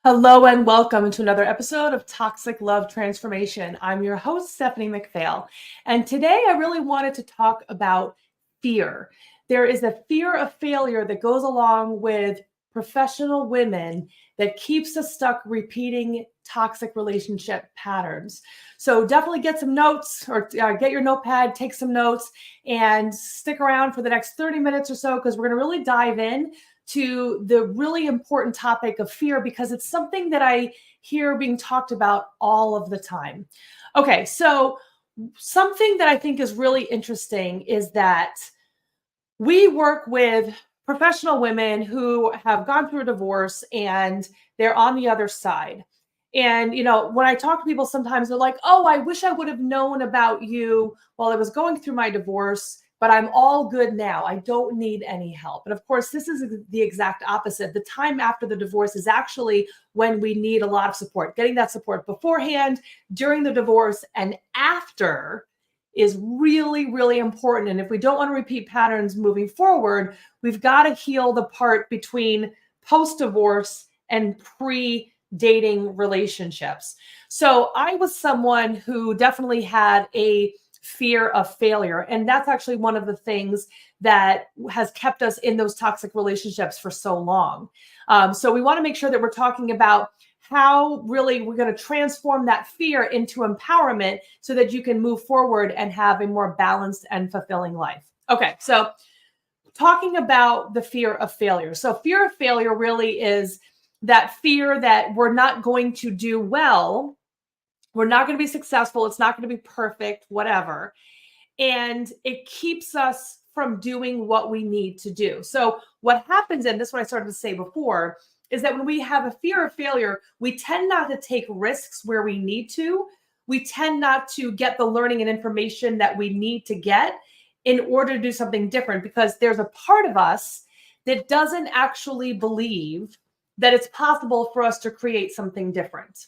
Hello and welcome to another episode of Toxic Love Transformation. I'm your host, Stephanie McPhail. And today I really wanted to talk about fear. There is a fear of failure that goes along with professional women that keeps us stuck repeating toxic relationship patterns. So definitely get some notes or get your notepad, take some notes, and stick around for the next 30 minutes or so because we're going to really dive in to the really important topic of fear because it's something that I hear being talked about all of the time. Okay, so something that I think is really interesting is that we work with professional women who have gone through a divorce and they're on the other side. And, when I talk to people, sometimes they're like, oh, I wish I would have known about you while I was going through my divorce, but I'm all good now. I don't need any help. And of course, this is the exact opposite. The time after the divorce is actually when we need a lot of support. Getting that support beforehand, during the divorce, and after is really, really important. And if we don't want to repeat patterns moving forward, we've got to heal the part between post-divorce and pre-dating relationships. So I was someone who definitely had a fear of failure. And that's actually one of the things that has kept us in those toxic relationships for so long. So we want to make sure that we're talking about how really we're going to transform that fear into empowerment so that you can move forward and have a more balanced and fulfilling life. Okay, so talking about the fear of failure. So fear of failure really is that fear that we're not going to do well, we're not going to be successful, it's not going to be perfect, whatever. And it keeps us from doing what we need to do. So what happens, and this is what I started to say before, is that when we have a fear of failure, we tend not to take risks where we need to. We tend not to get the learning and information that we need to get in order to do something different because there's a part of us that doesn't actually believe that it's possible for us to create something different.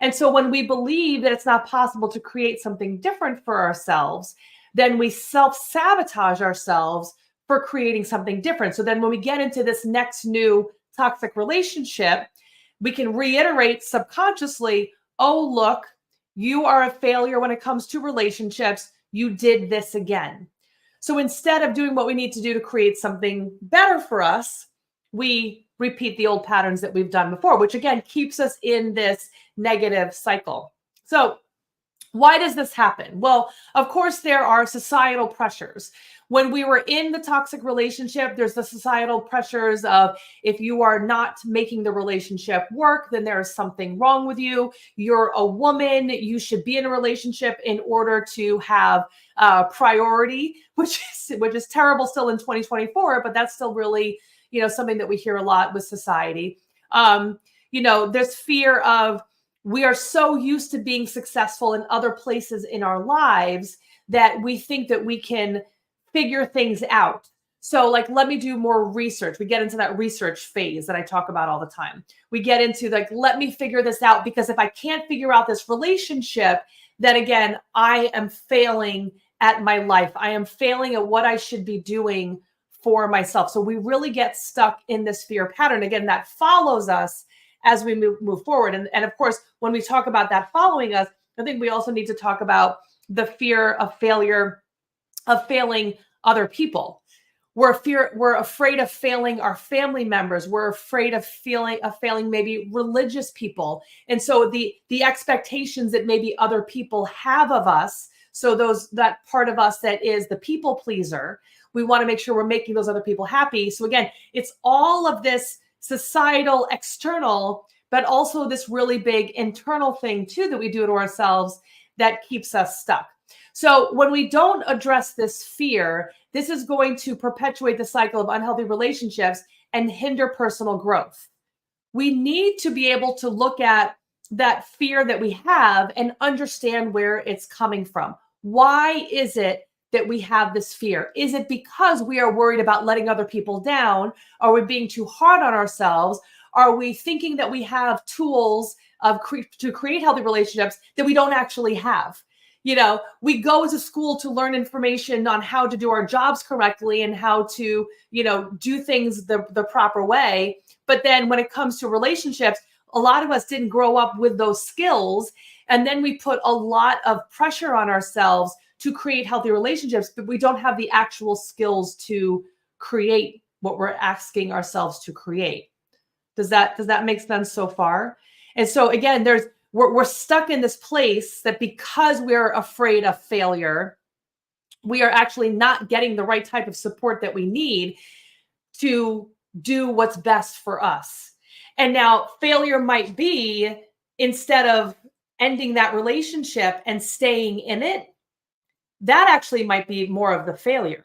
And so when we believe that it's not possible to create something different for ourselves, then we self-sabotage ourselves for creating something different. So then when we get into this next new toxic relationship, we can reiterate subconsciously, oh, look, you are a failure when it comes to relationships. You did this again. So instead of doing what we need to do to create something better for us, we repeat the old patterns that we've done before, which again keeps us in this negative cycle. So why does this happen? Well, of course, there are societal pressures. When we were in the toxic relationship, there's the societal pressures of if you are not making the relationship work, then there is something wrong with you. You're a woman. You should be in a relationship in order to have priority, which is terrible still in 2024, but that's still really, something that we hear a lot with society. There's fear of, we are so used to being successful in other places in our lives that we think that we can figure things out. So let me do more research. We get into that research phase that I talk about all the time. We get into let me figure this out because if I can't figure out this relationship, then again, I am failing at my life. I am failing at what I should be doing for myself. So we really get stuck in this fear pattern. Again, that follows us as we move forward. And of course, when we talk about that following us, I think we also need to talk about the fear of failure, of failing other people. We're afraid of failing our family members. We're afraid of failing maybe religious people. And so the expectations that maybe other people have of us, so that part of us that is the people pleaser, we want to make sure we're making those other people happy. So again, it's all of this societal, external, but also this really big internal thing too that we do to ourselves that keeps us stuck. So when we don't address this fear, this is going to perpetuate the cycle of unhealthy relationships and hinder personal growth. We need to be able to look at that fear that we have and understand where it's coming from. Why is it that we have this fear? Is it because we are worried about letting other people down? Are we being too hard on ourselves? Are we thinking that we have tools to create healthy relationships that we don't actually have? We go to school to learn information on how to do our jobs correctly and how to, do things the proper way. But then when it comes to relationships, a lot of us didn't grow up with those skills. And then we put a lot of pressure on ourselves to create healthy relationships, but we don't have the actual skills to create what we're asking ourselves to create. Does that make sense so far? And so again, we're stuck in this place that because we're afraid of failure, we are actually not getting the right type of support that we need to do what's best for us. And now failure might be, instead of ending that relationship and staying in it, that actually might be more of the failure.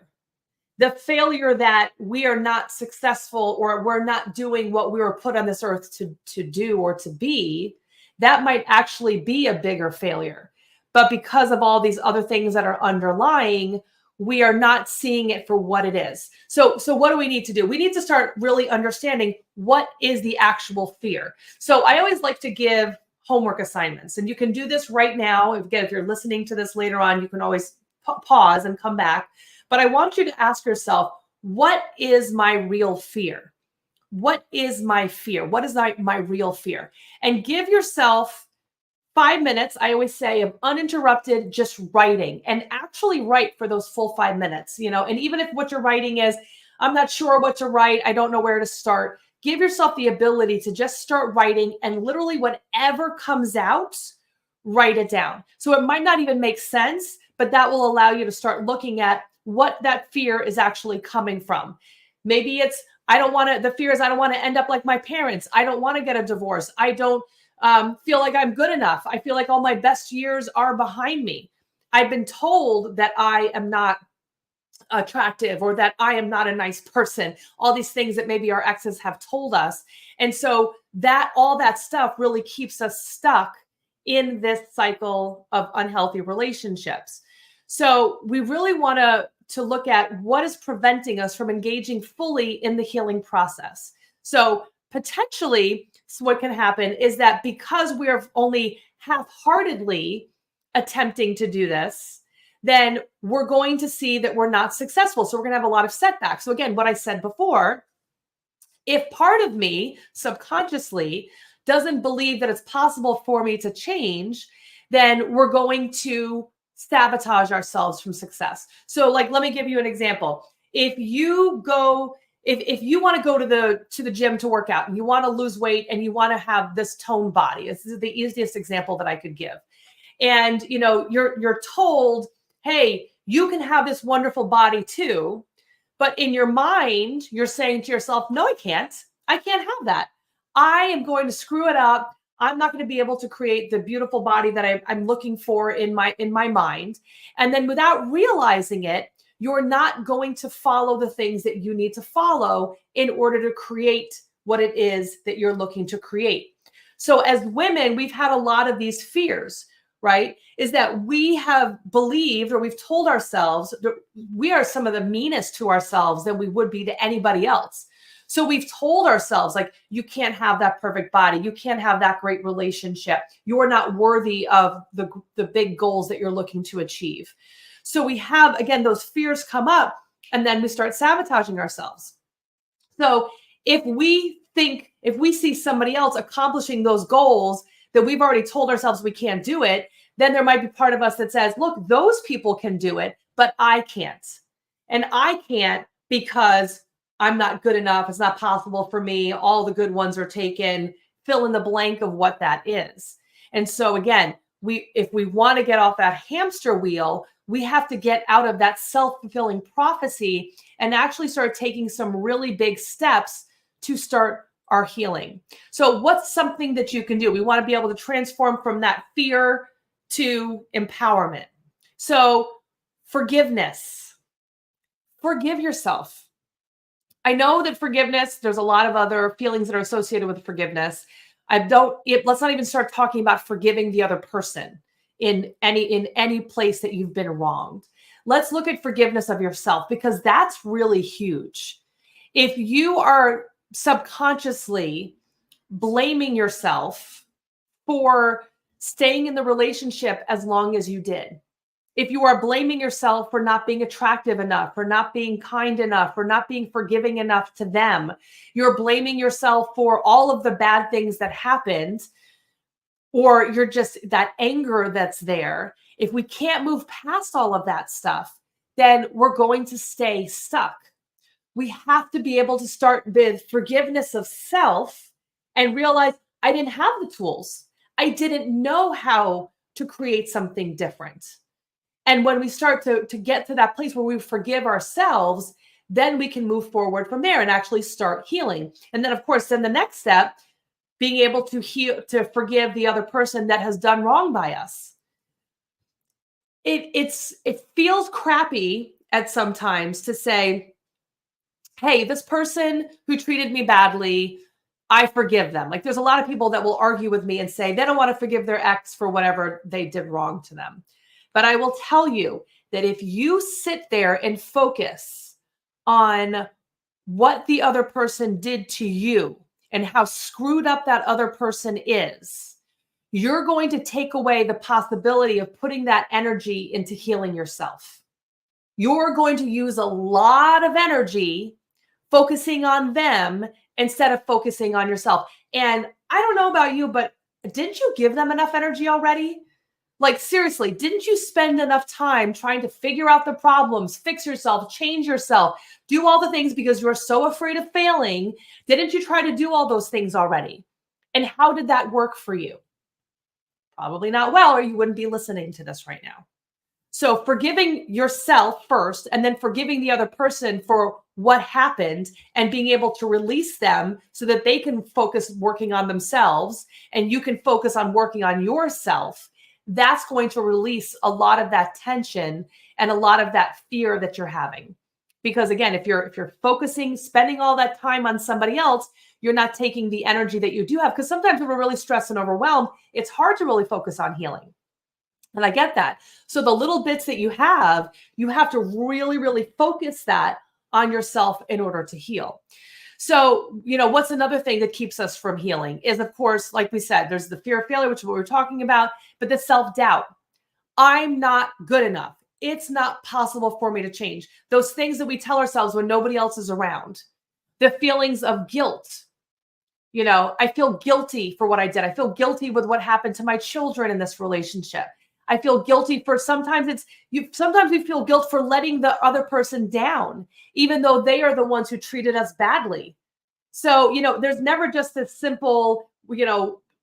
The failure that we are not successful, or we're not doing what we were put on this earth to do or to be, that might actually be a bigger failure. But because of all these other things that are underlying, we are not seeing it for what it is. So what do we need to do? We need to start really understanding what is the actual fear. So I always like to give homework assignments, and you can do this right now. Again, if you're listening to this later on, you can always pause and come back. But I want you to ask yourself, what is my real fear? What is my fear? What is my real fear? And give yourself 5 minutes, I always say, of uninterrupted just writing, and actually write for those full 5 minutes, and even if what you're writing is, I'm not sure what to write, I don't know where to start, give yourself the ability to just start writing, and literally whatever comes out, write it down. So it might not even make sense, but that will allow you to start looking at what that fear is actually coming from. Maybe it's, the fear is, I don't want to end up like my parents. I don't want to get a divorce. I don't feel like I'm good enough. I feel like all my best years are behind me. I've been told that I am not attractive, or that I am not a nice person. All these things that maybe our exes have told us. And so all that stuff really keeps us stuck in this cycle of unhealthy relationships. So we really want to look at what is preventing us from engaging fully in the healing process. So potentially, what can happen is that because we're only half-heartedly attempting to do this, then we're going to see that we're not successful. So we're going to have a lot of setbacks. So again, what I said before, if part of me subconsciously doesn't believe that it's possible for me to change, then we're going to sabotage ourselves from success. So let me give you an example. If you want to go to the gym to work out, and you want to lose weight, and you want to have this toned body, this is the easiest example that I could give. And you're told, hey, you can have this wonderful body too. But in your mind, you're saying to yourself, no, I can't have that. I am going to screw it up. I'm not going to be able to create the beautiful body that I'm looking for in my mind. And then without realizing it, you're not going to follow the things that you need to follow in order to create what it is that you're looking to create. So as women, we've had a lot of these fears, right? Is that we have believed, or we've told ourselves that we are some of the meanest to ourselves than we would be to anybody else. So we've told ourselves, you can't have that perfect body. You can't have that great relationship. You're not worthy of the big goals that you're looking to achieve. So we have, again, those fears come up, and then we start sabotaging ourselves. So if we see somebody else accomplishing those goals that we've already told ourselves we can't do it, then there might be part of us that says, look, those people can do it, but I can't. And I can't because I'm not good enough. It's not possible for me. All the good ones are taken. Fill in the blank of what that is. And so again, if we want to get off that hamster wheel, we have to get out of that self-fulfilling prophecy and actually start taking some really big steps to start our healing. So what's something that you can do? We want to be able to transform from that fear to empowerment. So forgiveness. Forgive yourself. I know that forgiveness, there's a lot of other feelings that are associated with forgiveness. Let's not even start talking about forgiving the other person in any place that you've been wronged. Let's look at forgiveness of yourself, because that's really huge. If you are subconsciously blaming yourself for staying in the relationship as long as you did, If you are blaming yourself for not being attractive enough, for not being kind enough, for not being forgiving enough to them, you're blaming yourself for all of the bad things that happened, or you're just that anger that's there. If we can't move past all of that stuff, then we're going to stay stuck. We have to be able to start with forgiveness of self and realize I didn't have the tools. I didn't know how to create something different. And when we start to get to that place where we forgive ourselves, then we can move forward from there and actually start healing. And then, of course, then the next step, being able to heal, to forgive the other person that has done wrong by us. It feels crappy at sometimes to say, hey, this person who treated me badly, I forgive them. Like there's a lot of people that will argue with me and say they don't want to forgive their ex for whatever they did wrong to them. But I will tell you that if you sit there and focus on what the other person did to you and how screwed up that other person is, you're going to take away the possibility of putting that energy into healing yourself. You're going to use a lot of energy focusing on them instead of focusing on yourself. And I don't know about you, but didn't you give them enough energy already? Like, seriously, didn't you spend enough time trying to figure out the problems, fix yourself, change yourself, do all the things because you're so afraid of failing? Didn't you try to do all those things already? And how did that work for you? Probably not well, or you wouldn't be listening to this right now. So forgiving yourself first and then forgiving the other person for what happened and being able to release them so that they can focus working on themselves and you can focus on working on yourself. That's going to release a lot of that tension and a lot of that fear that you're having. Because again, if you're focusing, spending all that time on somebody else, you're not taking the energy that you do have. Because sometimes when we're really stressed and overwhelmed, it's hard to really focus on healing. And I get that. So the little bits that you have to really, really focus that on yourself in order to heal. So, what's another thing that keeps us from healing is, of course, like we said, there's the fear of failure, which is what we're talking about, but the self-doubt. I'm not good enough. It's not possible for me to change. Those things that we tell ourselves when nobody else is around. The feelings of guilt. I feel guilty for what I did. I feel guilty with what happened to my children in this relationship. I feel guilty for sometimes we feel guilt for letting the other person down, even though they are the ones who treated us badly. So, there's never just this simple,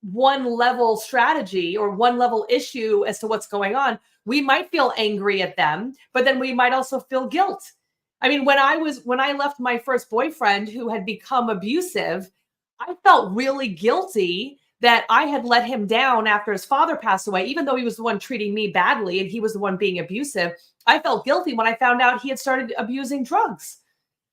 one level strategy or one level issue as to what's going on. We might feel angry at them, but then we might also feel guilt. I mean, when I left my first boyfriend who had become abusive, I felt really guilty that I had let him down after his father passed away, even though he was the one treating me badly and he was the one being abusive. I felt guilty when I found out he had started abusing drugs.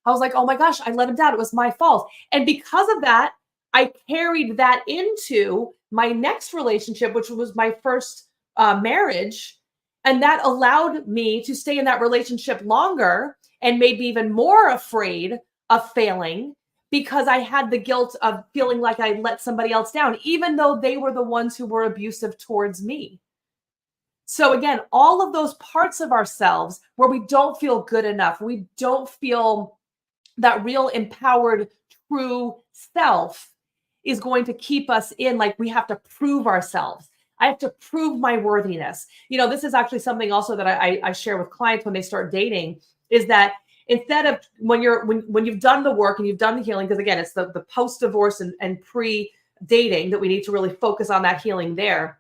I was like, oh my gosh, I let him down. It was my fault. And because of that, I carried that into my next relationship, which was my first marriage. And that allowed me to stay in that relationship longer and made me even more afraid of failing, because I had the guilt of feeling like I let somebody else down, even though they were the ones who were abusive towards me. So again, all of those parts of ourselves where we don't feel good enough, we don't feel that real empowered, true self is going to keep us in, like, we have to prove ourselves. I have to prove my worthiness. This is actually something also that I share with clients when they start dating, is that instead of when you've done the work and you've done the healing, because again, it's the post-divorce and pre-dating that we need to really focus on that healing there.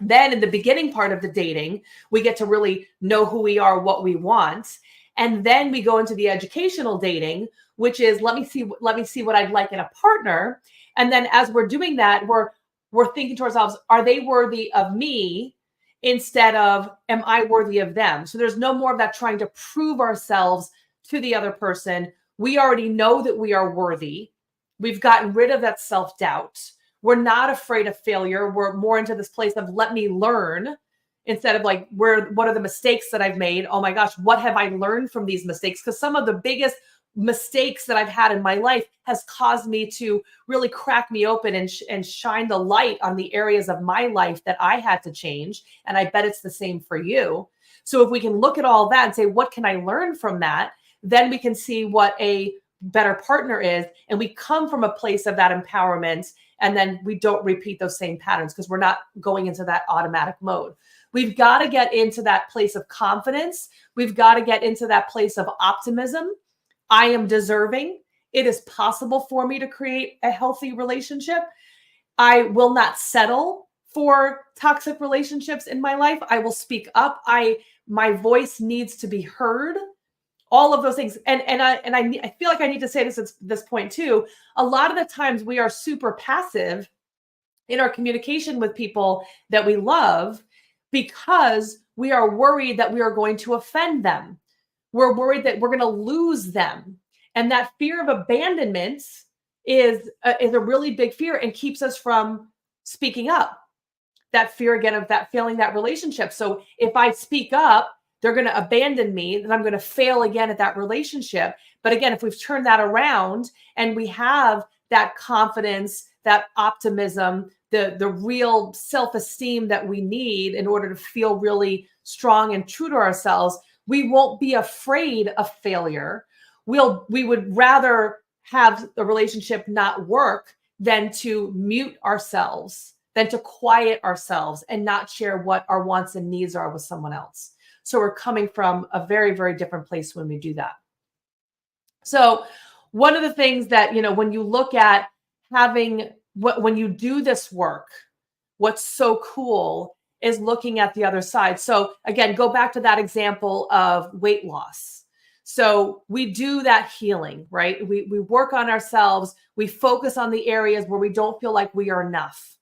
Then in the beginning part of the dating, we get to really know who we are, what we want. And then we go into the educational dating, which is let me see what I'd like in a partner. And then as we're doing that, we're thinking to ourselves, are they worthy of me? Instead of, am I worthy of them? So there's no more of that trying to prove ourselves to the other person. We already know that we are worthy. We've gotten rid of that self-doubt. We're not afraid of failure. We're more into this place of let me learn, instead of like, what are the mistakes that I've made? Oh my gosh, what have I learned from these mistakes? Because some of the biggest mistakes that I've had in my life has caused me to really crack me open and shine the light on the areas of my life that I had to change. And I bet it's the same for you. So if we can look at all that and say, what can I learn from that? Then we can see what a better partner is. And we come from a place of that empowerment. And then we don't repeat those same patterns because we're not going into that automatic mode. We've got to get into that place of confidence. We've got to get into that place of optimism. I am deserving. It is possible for me to create a healthy relationship. I will not settle for toxic relationships in my life. I will speak up. My voice needs to be heard. All of those things. And I feel like I need to say this at this point too. A lot of the times we are super passive in our communication with people that we love because we are worried that we are going to offend them. We're worried that we're going to lose them. And that fear of abandonment is a really big fear and keeps us from speaking up. That fear again of that failing that relationship. So if I speak up, they're going to abandon me, then I'm going to fail again at that relationship. But again, if we've turned that around and we have that confidence, that optimism, the real self-esteem that we need in order to feel really strong and true to ourselves, we won't be afraid of failure. We would rather have the relationship not work than to mute ourselves, than to quiet ourselves and not share what our wants and needs are with someone else. So we're coming from a very, very different place when we do that. So one of the things that, when you look at when you do this work, what's so cool is looking at the other side. So again, go back to that example of weight loss. So we do that healing, right? We work on ourselves. We focus on the areas where we don't feel like we are enough.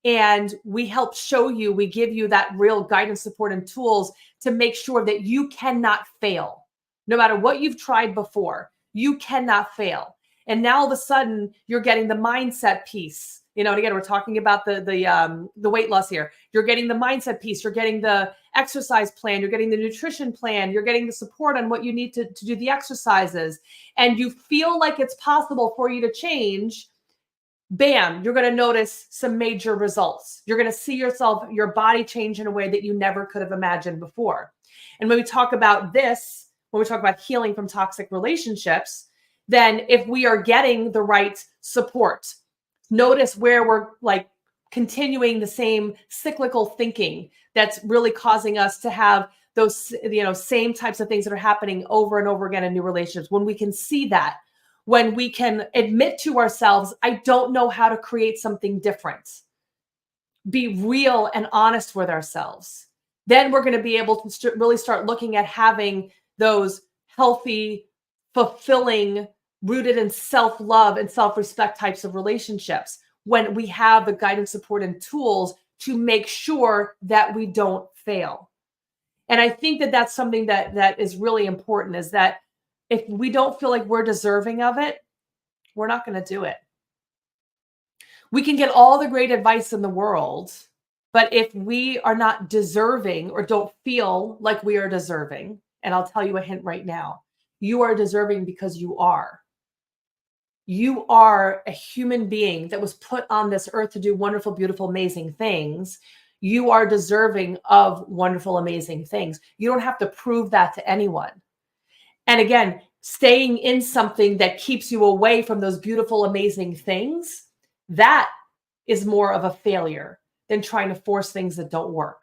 And we help show you, we give you that real guidance, support, and tools to make sure that you cannot fail. No matter what you've tried before, you cannot fail. And now all of a sudden you're getting the mindset piece. And again, we're talking about the weight loss here. You're getting the mindset piece. You're getting the exercise plan. You're getting the nutrition plan. You're getting the support on what you need to do the exercises. And you feel like it's possible for you to change. Bam, you're going to notice some major results. You're going to see your body change in a way that you never could have imagined before. And when we talk about this, when we talk about healing from toxic relationships, then if we are getting the right support, notice where we're like continuing the same cyclical thinking that's really causing us to have those, same types of things that are happening over and over again in new relationships. When we can see that, when we can admit to ourselves, I don't know how to create something different. Be real and honest with ourselves. Then we're going to be able to really start looking at having those healthy, fulfilling, rooted in self-love and self-respect types of relationships when we have the guidance, support, and tools to make sure that we don't fail. And I think that that's something that is really important, is that if we don't feel like we're deserving of it, we're not going to do it. We can get all the great advice in the world, but if we are not deserving or don't feel like we are deserving, and I'll tell you a hint right now, you are deserving because you are. You are a human being that was put on this earth to do wonderful, beautiful, amazing things. You are deserving of wonderful, amazing things. You don't have to prove that to anyone. And again, staying in something that keeps you away from those beautiful, amazing things, that is more of a failure than trying to force things that don't work.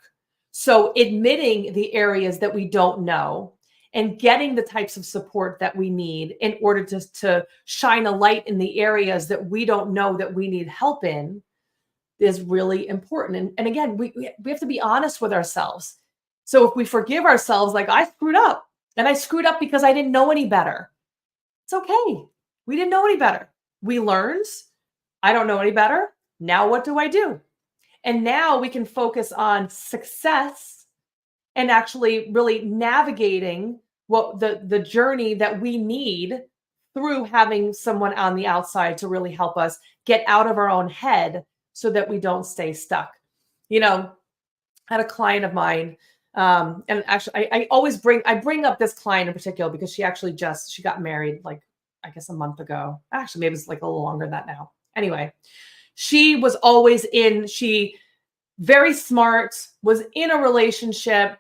So admitting the areas that we don't know and getting the types of support that we need in order to shine a light in the areas that we don't know that we need help in is really important. And again, we have to be honest with ourselves. So if we forgive ourselves, like I screwed up, and I screwed up because I didn't know any better. It's okay. We didn't know any better. We learned. I don't know any better. Now what do I do? And now we can focus on success and actually really navigating what the journey that we need through having someone on the outside to really help us get out of our own head so that we don't stay stuck. I had a client of mine. And actually, I bring up this client in particular because she got married like I guess a month ago. Actually, maybe it's like a little longer than that now. Anyway, she was always she very smart, was in a relationship,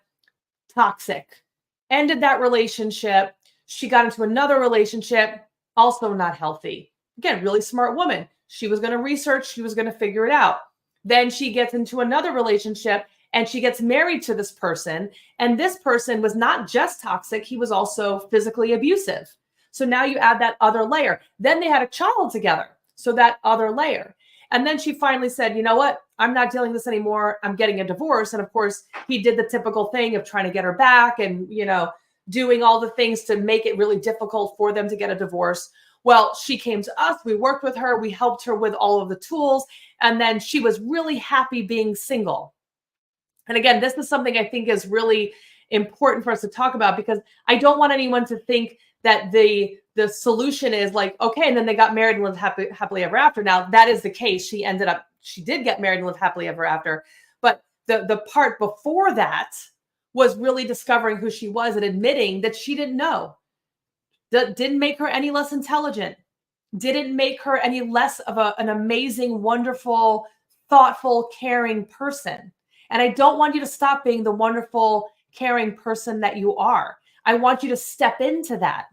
toxic, ended that relationship. She got into another relationship, also not healthy. Again, really smart woman. She was going to research, she was going to figure it out. Then she gets into another relationship and she gets married to this person. And this person was not just toxic, he was also physically abusive. So now you add that other layer. Then they had a child together. So that other layer. And then she finally said, you know what? I'm not dealing with this anymore. I'm getting a divorce. And of course, he did the typical thing of trying to get her back and, doing all the things to make it really difficult for them to get a divorce. Well, she came to us. We worked with her. We helped her with all of the tools. And then she was really happy being single. And again, this is something I think is really important for us to talk about, because I don't want anyone to think that the solution is like, okay, and then they got married and lived happily ever after. Now, that is the case. She did get married and live happily ever after. But the part before that was really discovering who she was and admitting that she didn't know. That didn't make her any less intelligent, didn't make her any less of an amazing, wonderful, thoughtful, caring person. And I don't want you to stop being the wonderful, caring person that you are. I want you to step into that.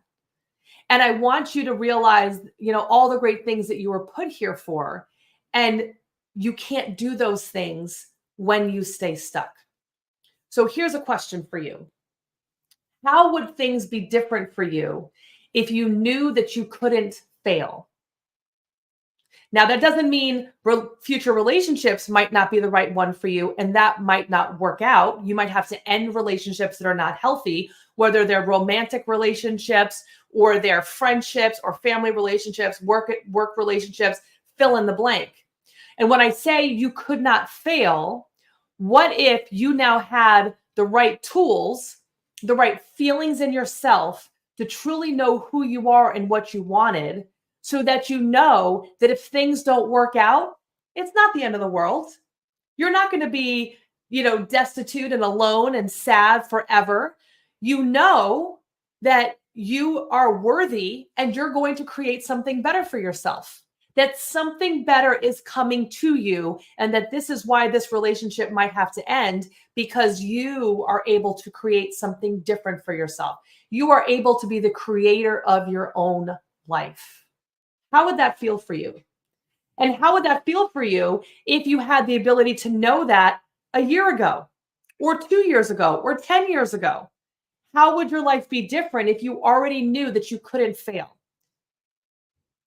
And I want you to realize, all the great things that you were put here for. And you can't do those things when you stay stuck. So here's a question for you. How would things be different for you if you knew that you couldn't fail? Now, that doesn't mean future relationships might not be the right one for you, and that might not work out. You might have to end relationships that are not healthy, whether they're romantic relationships or they're friendships or family relationships, work relationships, fill in the blank. And when I say you could not fail, what if you now had the right tools, the right feelings in yourself to truly know who you are and what you wanted, so that you know that if things don't work out, it's not the end of the world. You're not going to be, destitute and alone and sad forever. You know that you are worthy and you're going to create something better for yourself, that something better is coming to you, and that this is why this relationship might have to end, because you are able to create something different for yourself. You are able to be the creator of your own life. How would that feel for you? And how would that feel for you if you had the ability to know that a year ago, or 2 years ago, or 10 years ago? How would your life be different if you already knew that you couldn't fail?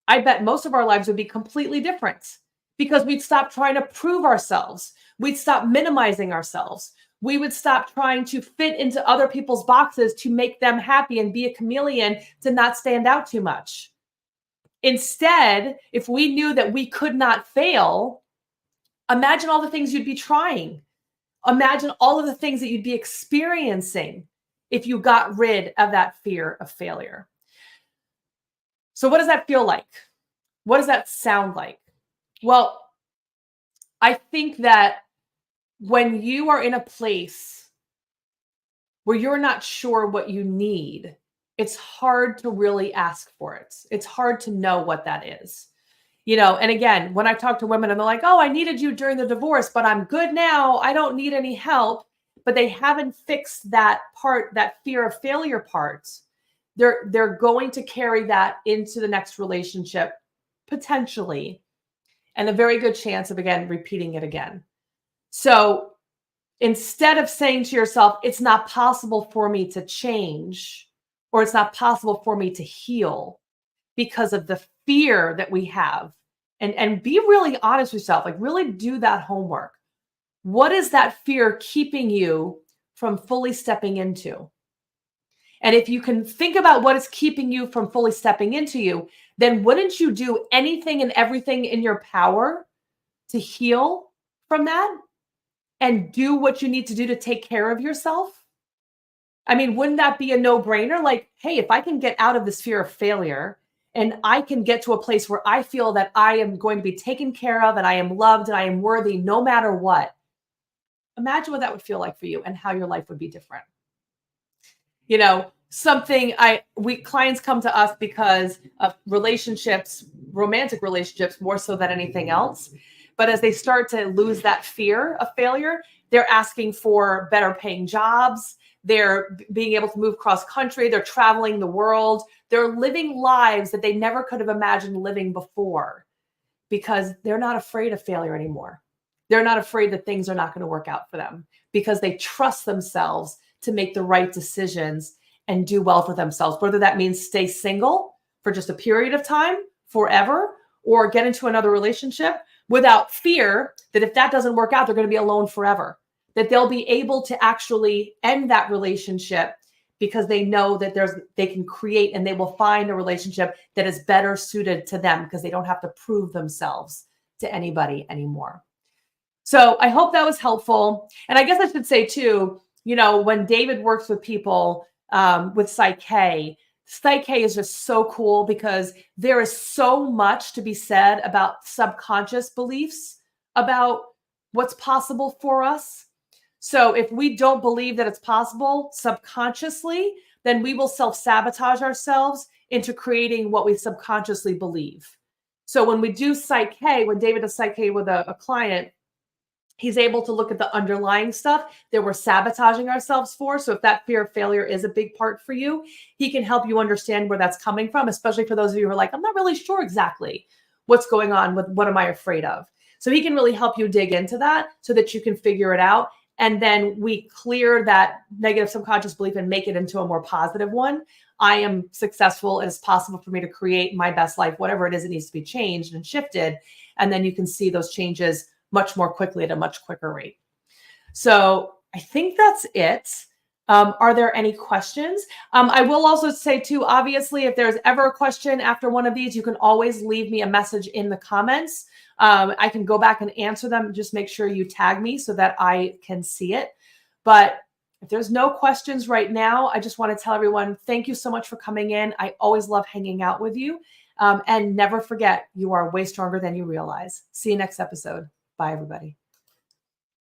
I bet most of our lives would be completely different, because we'd stop trying to prove ourselves. We'd stop minimizing ourselves. We would stop trying to fit into other people's boxes to make them happy and be a chameleon to not stand out too much. Instead, if we knew that we could not fail, imagine all the things you'd be trying. Imagine all of the things that you'd be experiencing if you got rid of that fear of failure. So what does that feel like? What does that sound like? Well, I think that when you are in a place where you're not sure what you need, it's hard to really ask for it. It's hard to know what that is. And again, when I talk to women and they're like, oh, I needed you during the divorce, but I'm good now. I don't need any help. But they haven't fixed that part, that fear of failure part. They're going to carry that into the next relationship, potentially, and a very good chance of, again, repeating it again. So instead of saying to yourself, it's not possible for me to change, or it's not possible for me to heal because of the fear that we have, and be really honest with yourself, like really do that homework. What is that fear keeping you from fully stepping into? And if you can think about what is keeping you from fully stepping into you, then wouldn't you do anything and everything in your power to heal from that and do what you need to do to take care of yourself? I mean, wouldn't that be a no-brainer? Like, hey, if I can get out of this fear of failure and I can get to a place where I feel that I am going to be taken care of and I am loved and I am worthy no matter what, imagine what that would feel like for you and how your life would be different. something clients come to us because of relationships, romantic relationships, more so than anything else. But as they start to lose that fear of failure, they're asking for better paying jobs. They're being able to move cross country. They're traveling the world. They're living lives that they never could have imagined living before because they're not afraid of failure anymore. They're not afraid that things are not going to work out for them because they trust themselves to make the right decisions and do well for themselves, whether that means stay single for just a period of time, forever, or get into another relationship without fear that if that doesn't work out, they're going to be alone forever, that they'll be able to actually end that relationship because they know that they can create and they will find a relationship that is better suited to them because they don't have to prove themselves to anybody anymore. So I hope that was helpful. And I guess I should say too, when David works with people with Psyche is just so cool because there is so much to be said about subconscious beliefs about what's possible for us. So if we don't believe that it's possible subconsciously, then we will self-sabotage ourselves into creating what we subconsciously believe. So when we do Psyche, when David does Psyche with a client, he's able to look at the underlying stuff that we're sabotaging ourselves for. So if that fear of failure is a big part for you, he can help you understand where that's coming from, especially for those of you who are like, I'm not really sure exactly what's going on with what am I afraid of. So he can really help you dig into that so that you can figure it out. And then we clear that negative subconscious belief and make it into a more positive one. I am successful. It is possible for me to create my best life, whatever it is, it needs to be changed and shifted. And then you can see those changes much more quickly at a much quicker rate. So I think that's it. Are there any questions? I will also say too, obviously, if there's ever a question after one of these, you can always leave me a message in the comments. I can go back and answer them. Just make sure you tag me so that I can see it. But if there's no questions right now, I just want to tell everyone, thank you so much for coming in. I always love hanging out with you. And never forget, you are way stronger than you realize. See you next episode. Bye, everybody.